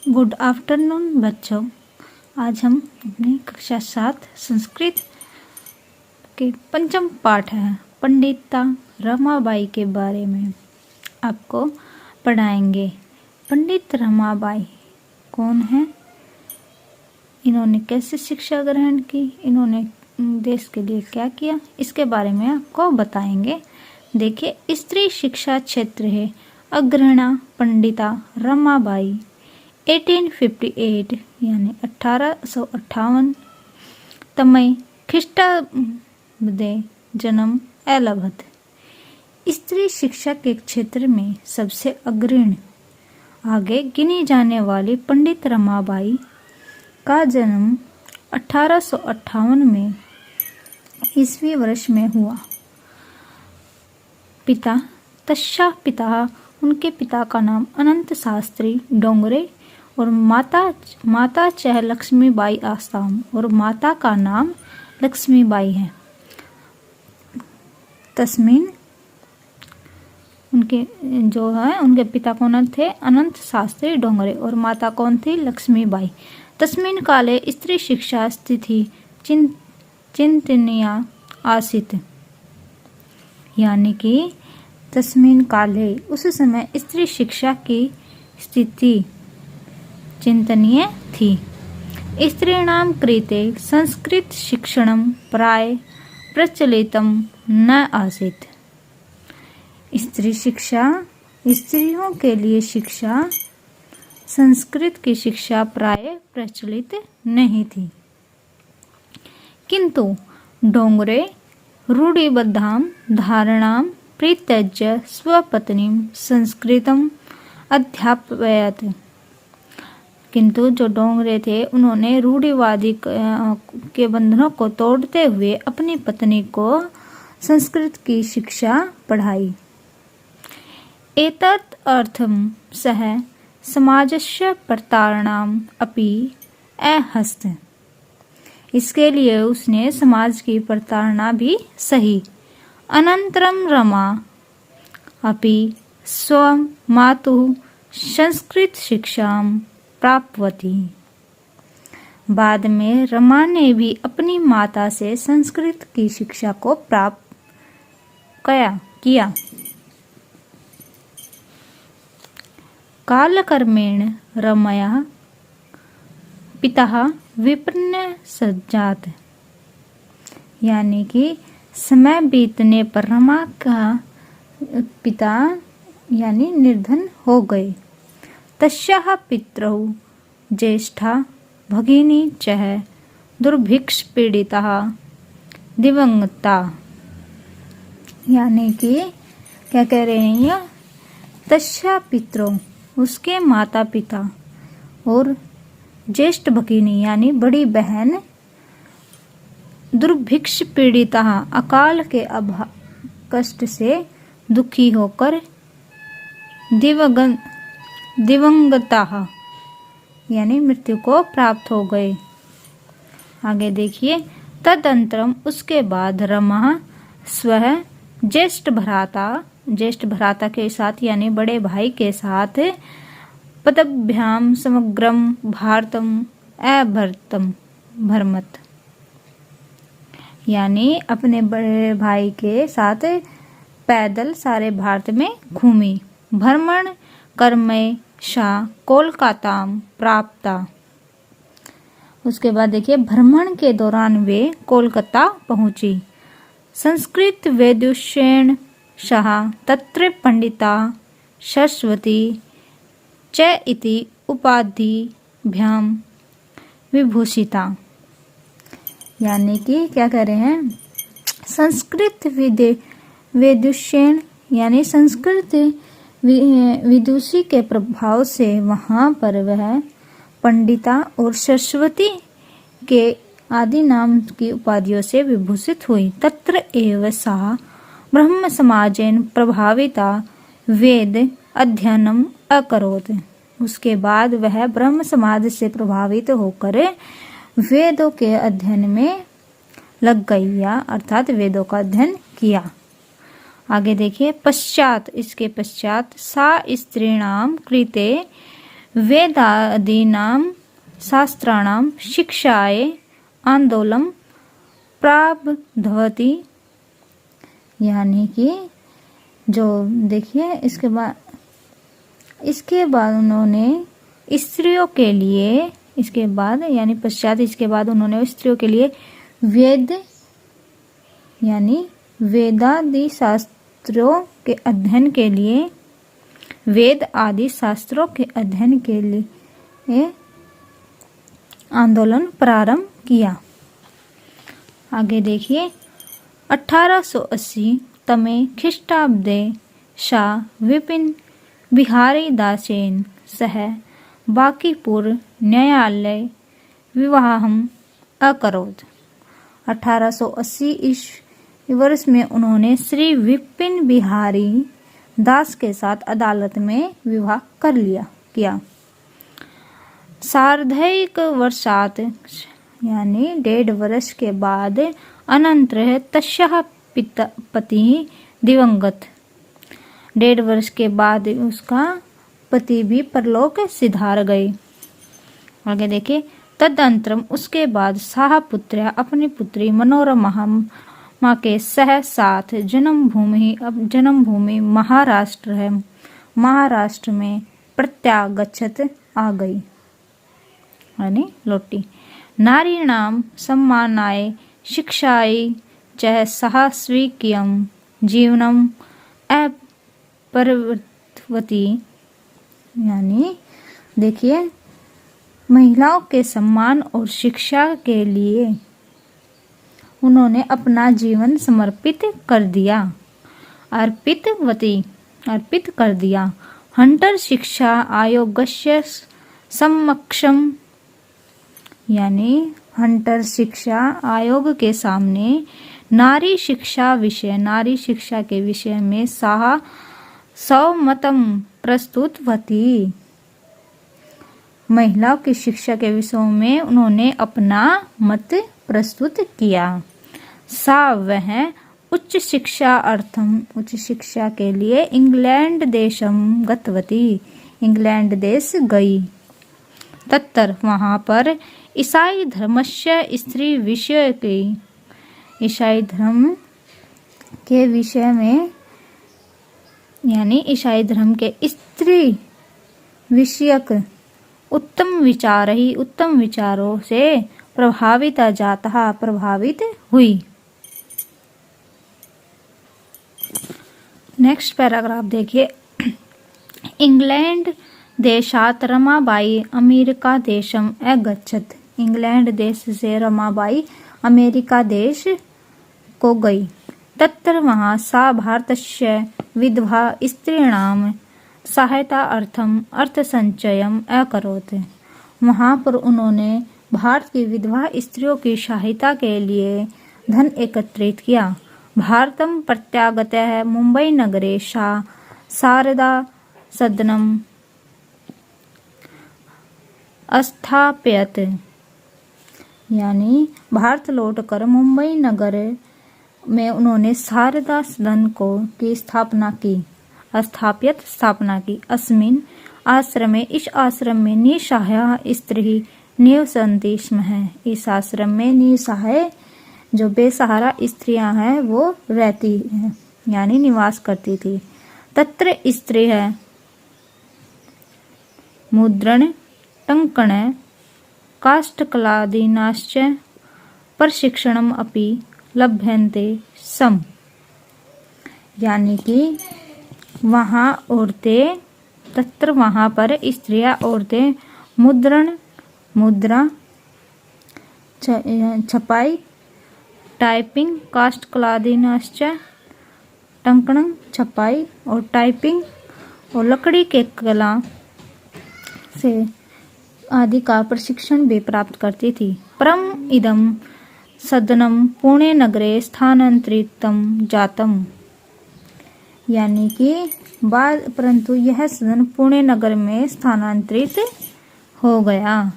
Good afternoon बच्चों। आज हम अपनी कक्षा 7 संस्कृत के पंचम पाठ है पंडिता रमाबाई के बारे में आपको पढ़ाएंगे। पंडित रमाबाई कौन है, इन्होंने कैसे शिक्षा ग्रहण की, इन्होंने देश के लिए क्या किया, इसके बारे में आपको बताएंगे। देखिए, स्त्री शिक्षा क्षेत्र है अग्रणा पंडिता रमाबाई 1858 यानी 1858 तमय ख्रीष्टाब्दे जन्म एलभत। स्त्री शिक्षा के क्षेत्र में सबसे अग्रणी आगे गिनी जाने वाली पंडित रमाबाई का जन्म 1858 में ईस्वी वर्ष में हुआ। पिता उनके पिता का नाम अनंत शास्त्री डोंगरे और माता चह लक्ष्मीबाई आसाम और माता का नाम लक्ष्मीबाई है। तस्मीन उनके पिता कौन थे, अनंत शास्त्री डोंगरे और माता कौन थी, लक्ष्मीबाई। तस्मिन् काले स्त्री शिक्षा स्थिति चिंतनीया आसीत्, यानी कि तस्मिन् काले उस समय स्त्री शिक्षा की स्थिति चिंतनीय थी। स्त्रीणां कृते संस्कृत शिक्षणं प्राय प्रचलितं न आसीत्। स्त्री शिक्षा, स्त्रियों के लिए शिक्षा, संस्कृत की शिक्षा प्राय प्रचलित नहीं थी। किंतु डोंगरे रूढ़िबद्धां धारणां परित्यज्य स्वपत्नीं संस्कृतम् अध्यापयत्। किंतु जो डोंगरे थे उन्होंने रूढ़िवादी के बंधनों को तोड़ते हुए अपनी पत्नी को संस्कृत की शिक्षा पढ़ाई। एतत् अर्थं सः समाजस्य प्रतारणाम् अपि अहस्त। इसके लिए उसने समाज की प्रताड़ना भी सही। अनंतरम रमा अपि स्वं मातुः संस्कृत शिक्षां प्राप्तवती। बाद में रमा ने भी अपनी माता से संस्कृत की शिक्षा को प्राप्त किया। कालक्रमेण रमया पिता विपन्न सज्जात, यानी कि समय बीतने पर रमा का पिता यानी निर्धन हो गए। तस्याः पितरौ ज्येष्ठा भगिनी चः दुर्भिक्ष पीड़िता दिवंगता, यानी कि क्या कह रहे हैं ये, तस्या पितरौ उसके माता पिता और ज्येष्ठ भगिनी यानी बड़ी बहन दुर्भिक्ष पीड़िता अकाल के कष्ट से दुखी होकर दिवंगता यानी मृत्यु को प्राप्त हो गए। आगे देखिए, तदंतरम उसके बाद रमा स्वः ज्येष्ठ भ्राता के साथ यानी बड़े भाई के साथ पदभ्याम समग्रम भारतम अभरतम भरमत, यानी अपने बड़े भाई के साथ पैदल सारे भारत में घूमी। भ्रमण कर्मय शाह कोलकाता प्राप्ता। उसके बाद देखिए, भ्रमण के दौरान वे कोलकाता पहुंची। संस्कृत वेदुषेण शाह तत्र पंडिता सरस्वती च इति उपाधिभ्याम विभूषिता, यानी कि क्या कह रहे हैं, संस्कृत वेदुषेण यानी संस्कृत विदुषी के प्रभाव से वहाँ पर वह पंडिता और सरस्वती के आदि नाम की उपाधियों से विभूषित हुई। तत्र एव सा ब्रह्म समाजेन प्रभाविता वेद अध्ययनम अकरोत्। उसके बाद वह ब्रह्म समाज से प्रभावित होकर वेदों के अध्ययन में लग गई, या अर्थात वेदों का अध्ययन किया। आगे देखिए, इसके पश्चात सा स्त्रीणाम कृते वेदादीनां शास्त्राणां शिक्षायै आंदोलन प्रारब्धवती। यानी कि जो देखिए इसके बाद उन्होंने स्त्रियों के लिए इसके बाद उन्होंने स्त्रियों के लिए वेद यानी वेदादि शास्त्रों के अध्ययन के लिए वेद आदि शास्त्रों के अध्ययन के लिए आंदोलन प्रारंभ किया। आगे देखिए 1880 तमे ख्रीष्टाब्दे शाह विपिन बिहारी दासेन सह बांकीपुर न्यायालय विवाहम अकरोत्। 1880 ईस्वी वर्ष में उन्होंने श्री विपिन बिहारी दास के साथ अदालत में विवाह किया। सार्धैक वर्षात यानी 1.5 वर्ष के बाद अनंतर तस्याः पति दिवंगत। 1.5 वर्ष के बाद उसका पति भी परलोक सिधार गए। आगे देखिए तदंतरम उसके बाद शाह पुत्र्या अपनी पुत्री मनोरमा माँ के साथ जन्मभूमि महाराष्ट्र है। महाराष्ट्र में प्रत्यागच्छत आ गई यानी लौटी। नारीणां सम्मानाय शिक्षायै च सह स्वीयं जीवनम् अपरिवर्तयति। यानी देखिए महिलाओं के सम्मान और शिक्षा के लिए उन्होंने अपना जीवन समर्पित कर दिया। हंटर शिक्षा आयोगस्य समक्षम यानी हंटर शिक्षा आयोग के सामने नारी शिक्षा के विषय में स्वमतम प्रस्तुतवती। महिलाओं की शिक्षा के विषयों में उन्होंने अपना मत प्रस्तुत किया। वह उच्च शिक्षा के लिए इंग्लैंड देशम गतवती। इंग्लैंड देश गई। तत्तर वहां पर ईसाई धर्मस्य स्त्री विषय की ईसाई धर्म के विषय में यानी ईसाई धर्म के स्त्री विषयक उत्तम विचारों से प्रभावित हुई। नेक्स्ट पैराग्राफ देखिए। इंग्लैंड देशात रमाबाई अमेरिका देशम अगच्छत। इंग्लैंड देश से रमाबाई अमेरिका देश को गई। तत्र वहाँ सा भारतस्य विधवा स्त्रीणाम सहायता अर्थसंचयम अकरोत्। वहाँ पर उन्होंने भारत की विधवा स्त्रियों की सहायता के लिए धन एकत्रित किया। भारतम प्रत्यागतः मुंबई नगरे शारदा सदनम स्थापयत। यानी भारत लौटकर मुंबई नगर में उन्होंने शारदा सदन की स्थापना की। अस्मिन् आश्रमे इस आश्रम में निसहाय स्त्री निवसन्ति स्म है। इस आश्रम में निसहाय जो बेसहारा स्त्रियां हैं वो रहती हैं यानी निवास करती थी। तत्र स्त्री है मुद्रण टंकण काष्ठकलादीनाश्च प्रशिक्षणम अपि लभ्यन्ते सम। यानी कि वहाँ औरतें तत्र वहाँ पर स्त्रियां औरतें मुद्रा छपाई टाइपिंग काष्ठकलादीनाश्च टंकण छपाई और टाइपिंग और लकड़ी के कला से आदि का प्रशिक्षण भी प्राप्त करती थी। परम इदम सदनम पुणे नगरे स्थानांतरितम जातम। यानी कि परंतु यह सदन पुणे नगर में स्थानांतरित हो गया।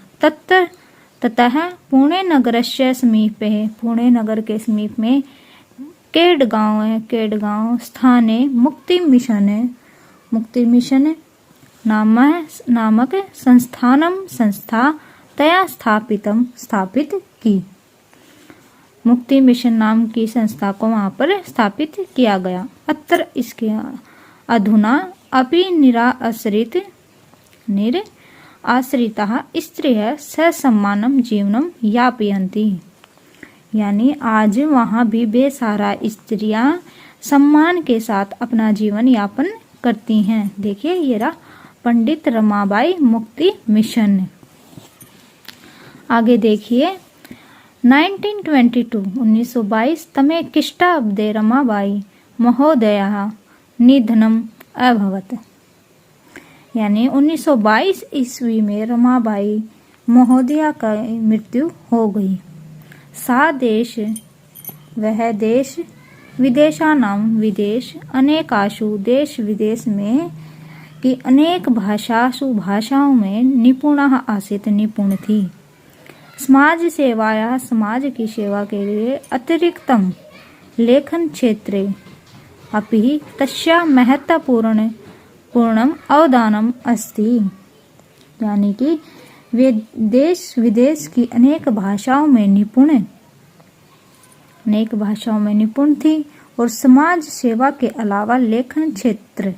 ततः पुणे नगरस्य समीपे पुणे नगर के समीप में केडगांव स्थाने मुक्ति मिशन नामक संस्था तया स्थापित की। मुक्ति मिशन नाम की संस्था को वहां पर स्थापित किया गया। अत्र इसके अधुना अपि निराश्रिताः स्त्रियः ससम्मानं जीवनं यापयन्ति। यानी आज वहाँ भी बेसहारा स्त्रियां सम्मान के साथ अपना जीवन यापन करती हैं। देखिए ये रहा पंडित रमाबाई मुक्ति मिशन। आगे देखिए 1922 तमे किष्टाब्दे रमाबाई महोदयाः निधनम अभवत्। यानी 1922 ईस्वी में रमाबाई महोदया का मृत्यु हो गई। सा देश वह देश विदेशानां विदेश अनेकाशु देश विदेश में की अनेक भाषाओं में निपुणः आसीत् निपुण थी। समाज सेवाया समाज की सेवा के लिए अतिरिक्तम लेखन क्षेत्रे अपि तस्या महत्वपूर्णम अवदानम अस्ति। यानी कि वे देश विदेश की अनेक भाषाओं में निपुण थी और समाज सेवा के अलावा लेखन क्षेत्र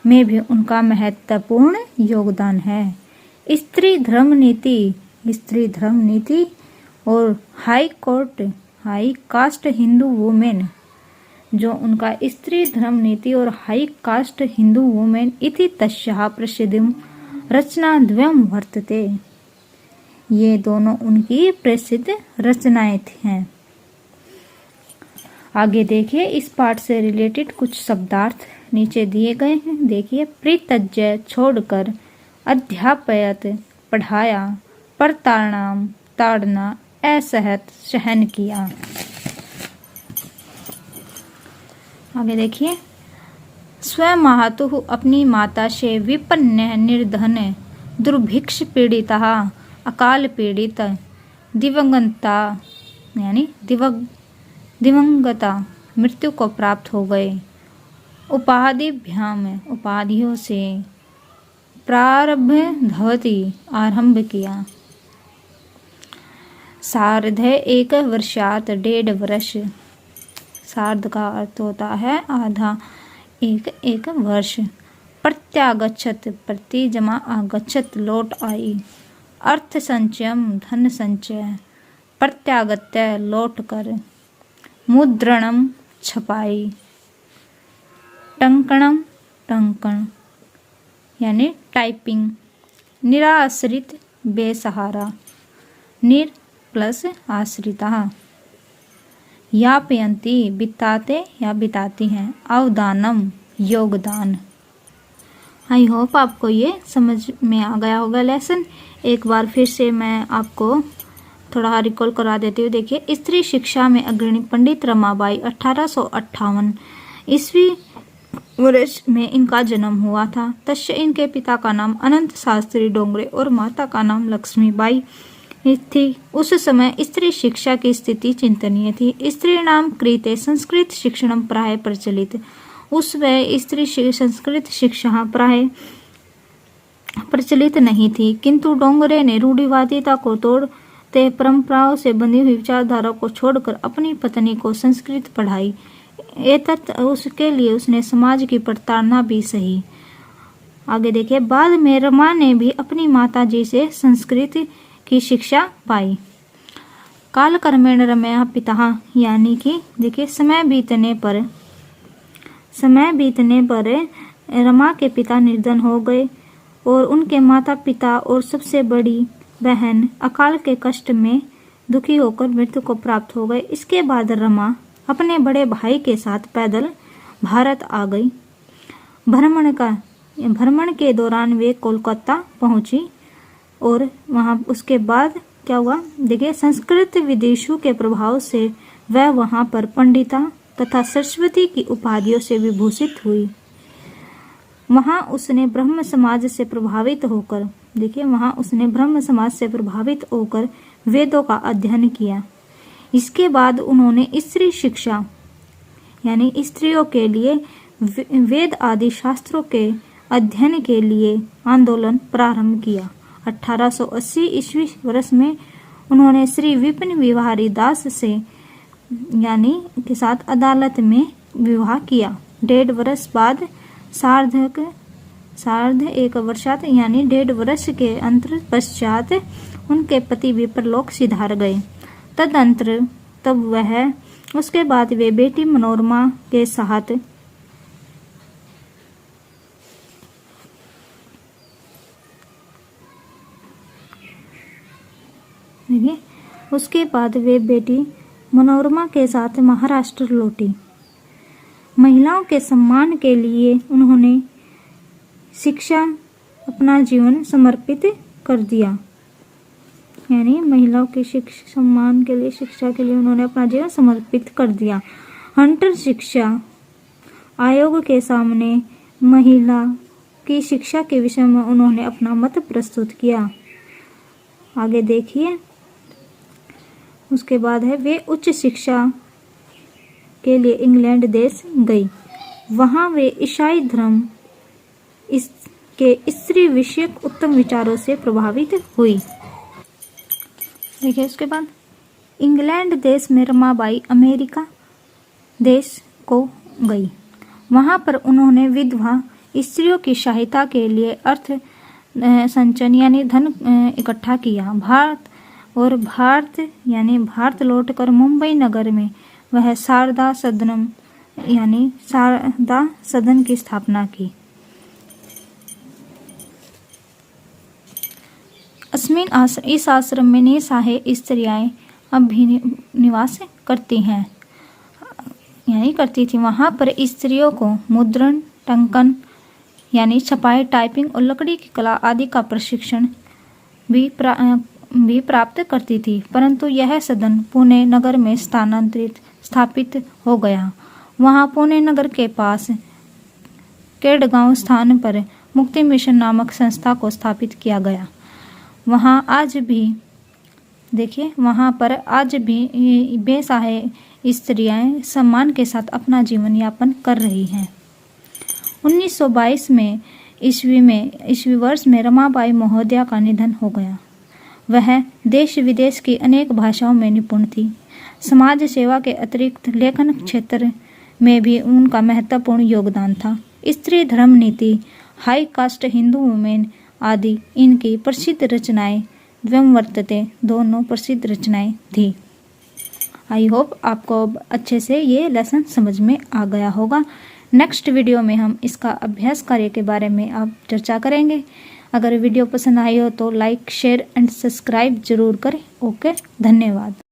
में भी उनका महत्वपूर्ण योगदान है। स्त्री धर्म नीति और हाई कास्ट हिंदू वुमेन, जो उनका स्त्री धर्म नीति और हाई कास्ट हिंदू वुमेन इति तस्याः प्रसिद्धिं रचनाद्वयं वर्तते। ये दोनों उनकी प्रसिद्ध रचनाएं हैं। आगे देखिए इस पाठ से रिलेटेड कुछ शब्दार्थ नीचे दिए गए हैं। देखिए परित्यज्य छोड़कर, अध्यापयत पढ़ाया, ताड़ना, असहत सहन किया। आगे देखिए स्वयं मातुः अपनी माता से विपन्न निर्धन दुर्भिक्ष पीड़िता अकाल पीड़ित दिवंगता मृत्यु को प्राप्त हो गए। उपाधियों से प्रारब्धवती आरंभ किया। सार्ध एक वर्षात 1.5 वर्ष। सार्ध का अर्थ होता है आधा, एक वर्ष। प्रत्यागच्छत प्रति जमा आगच्छत लौट आई। अर्थ संचयम धन संचय। प्रत्यागत्य लौट कर। मुद्रणम छपाई। टंकण यानी टाइपिंग। निराश्रित बेसहारा। निर प्लस आश्रिता। यापयन्ति बिताते या बिताती हैं। अवदानम योगदान। आई होप आपको ये समझ में आ गया होगा लेसन। एक बार फिर से मैं आपको थोड़ा रिकॉल करा देती हूँ। देखिए स्त्री शिक्षा में अग्रणी पंडित रमाबाई 1858 ईस्वी वर्ष में इनका जन्म हुआ था। तस्य इनके पिता का नाम अनंत शास्त्री डोंगरे और माता का नाम लक्ष्मीबाई थी। उस समय स्त्री शिक्षा की स्थिति चिंतनीय थी। स्त्री नाम कृते संस्कृत शिक्षण प्राय प्रचलित। उस समय स्त्री संस्कृत शिक्षा प्राय प्रचलित नहीं थी, किंतु डोंगरे ने रूढ़िवादिता को तोड़ते परंपराओं से बंधी हुई विचारधारा को छोड़कर अपनी पत्नी को संस्कृत पढ़ाई। उसके लिए उसने समाज की प्रताड़ना भी सही। आगे देखिए बाद में रमा ने भी अपनी माता जी से संस्कृत की शिक्षा पाई। काल क्रमेण रमया पिता, यानी कि देखिए समय बीतने पर रमा के पिता निर्धन हो गए और उनके माता पिता और सबसे बड़ी बहन अकाल के कष्ट में दुखी होकर मृत्यु को प्राप्त हो गए। इसके बाद रमा अपने बड़े भाई के साथ पैदल भारत आ गई। भ्रमण के दौरान वे कोलकाता पहुंची और वहां उसके बाद क्या हुआ, देखिए संस्कृत विदेशों के प्रभाव से वह वहां पर पंडिता तथा सरस्वती की उपाधियों से विभूषित हुई। वहां उसने ब्रह्म समाज से प्रभावित होकर वेदों का अध्ययन किया। इसके बाद उन्होंने स्त्री शिक्षा यानी स्त्रियों के लिए वेद आदि शास्त्रों के अध्ययन के लिए आंदोलन प्रारंभ किया। 1880 ईस्वी वर्ष में उन्होंने श्री विपिन बिहारी दास से यानी के साथ अदालत में विवाह किया। 1.5 वर्ष बाद सार्ध 1 वर्षात यानी 1.5 वर्ष के अंतर पश्चात उनके पति भी परलोक सिधार गए। उसके बाद वे बेटी मनोरमा के साथ महाराष्ट्र लौटी। महिलाओं के सम्मान के लिए उन्होंने शिक्षा अपना जीवन समर्पित कर दिया। यानी महिलाओं के सम्मान के लिए, शिक्षा के लिए उन्होंने अपना जीवन समर्पित कर दिया। हंटर शिक्षा आयोग के सामने महिला की शिक्षा के विषय में उन्होंने अपना मत प्रस्तुत किया। आगे देखिए। उसके बाद है वे उच्च शिक्षा के लिए इंग्लैंड देश गई। वहां वे ईसाई धर्म के स्त्री विषयक उत्तम विचारों से प्रभावित हुई। देखिए उसके बाद इंग्लैंड देश में रमाबाई अमेरिका देश को गई। वहां पर उन्होंने विधवा स्त्रियों की सहायता के लिए अर्थ संचयन यानी धन इकट्ठा किया। भारत लौटकर मुंबई नगर में वह शारदा सदन की स्थापना की। इस आश्रम में निसहाय स्त्रियां अब भी निवास करती थी। वहां पर स्त्रियों को मुद्रण, टंकन यानी छपाई, टाइपिंग और लकड़ी की कला आदि का प्रशिक्षण भी प्राप्त करती थी। परंतु यह सदन पुणे नगर में स्थापित हो गया। वहां पुणे नगर के पास केडगांव स्थान पर मुक्ति मिशन नामक संस्था को स्थापित किया गया। वहां पर आज भी बेसहाय स्त्रियां सम्मान के साथ अपना जीवन यापन कर रही हैं। 1922 में ईस्वी वर्ष में रमाबाई महोदया का निधन हो गया। वह देश विदेश की अनेक भाषाओं में निपुण थी। समाज सेवा के अतिरिक्त लेखन क्षेत्र में भी उनका महत्वपूर्ण योगदान था। स्त्री धर्म नीति, हाई कास्ट हिंदू वुमेन आदि इनकी प्रसिद्ध रचनाएं वर्तते दोनों प्रसिद्ध रचनाएं थी। आई होप आपको अच्छे से ये लेसन समझ में आ गया होगा। नेक्स्ट वीडियो में हम इसका अभ्यास कार्य के बारे में आप चर्चा करेंगे। अगर वीडियो पसंद आई हो तो लाइक, शेयर एंड सब्सक्राइब जरूर करें। ओके, धन्यवाद।